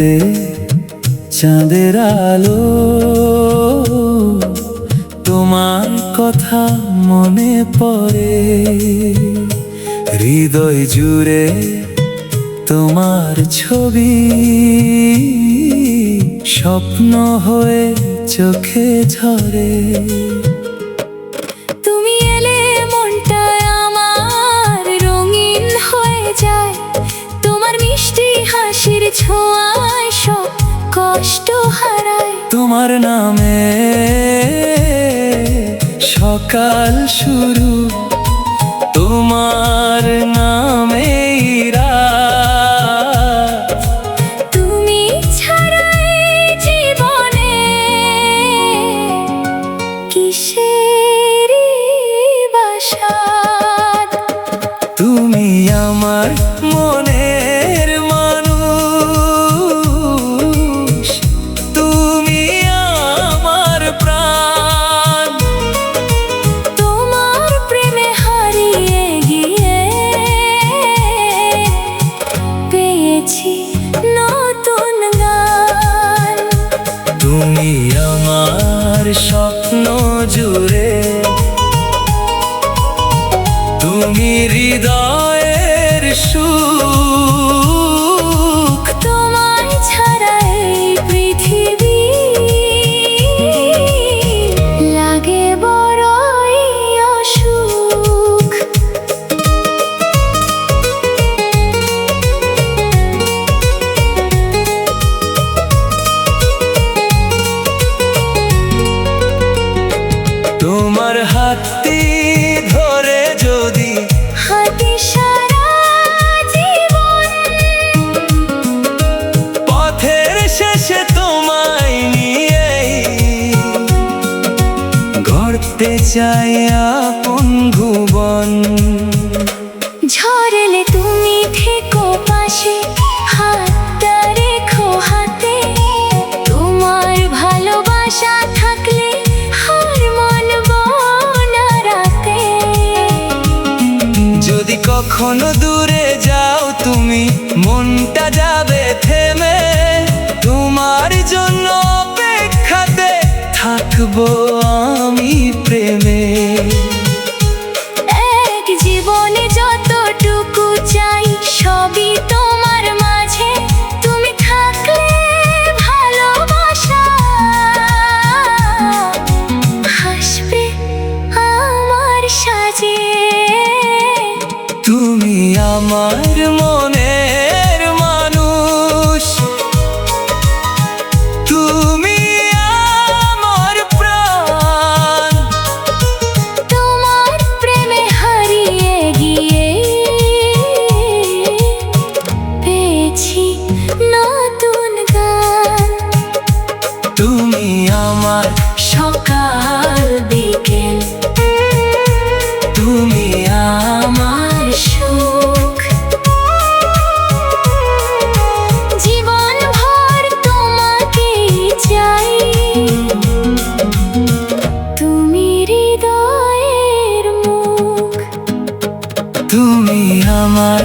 আলোতে চাঁদের আলো, তোমার কথা মনে পড়ে। হৃদয় জুড়ে তোমার ছবি, স্বপ্ন হয়ে চোখে ঝরে। তুমি এলে মনটা আমার রঙিন হয়ে যায়, তোমার মিষ্টি হাসির ছোঁয়ায় সব কষ্ট হারায়। তোমার নামে সকাল শুরু, তোমার নামে রাত। তুমি ছাড়া এই জীবনে কিসের বাসাত। তুমি আমার মনের মানুষ, তুমি আমার প্রাণ। তোমার প্রেমে হারিয়ে গিয়ে পেয়েছি নতুন গান। তুমি আমার স্বপ্ন জুড়ে, তুমি হৃদয়ের সুখ। তোমায় ছাড়া এই পৃথিবী লাগে বড়ই অসুখ। তোমার হাতটি ধরে যদি হাঁটি সারা জীবন, পথের শেষে তোমায় নিয়ে গড়তে চাই আপন ভুবন। ঝড় এলে তুমি থেকো পাশে, হাতটা রেখো হাতে। তোমার ভালোবাসা থাকলে হার মানব না রাতে। যদি কখনো দূরে যাও তুমি, মনটা যাবে থেমে। তোমার জন্য অপেক্ষাতে থাকবো আমি প্রেমে। এক জীবনে যতটুকু চাই সবই তোমার মাঝে। তুমি থাকলে ভালোবাসা হাসবে আমার সাজে। তুমি আমার মনের মানুষ, তুমি আমার প্রাণ। তোমার প্রেমে হারিয়ে গিয়ে পেয়েছি নতুন গান। তুমি আমার সকাল বিকেল, তুমি আমার সুখ। জীবন ভর তোমাকেই চাই, তুমি হৃদয়ের মুখ। তুমি আমার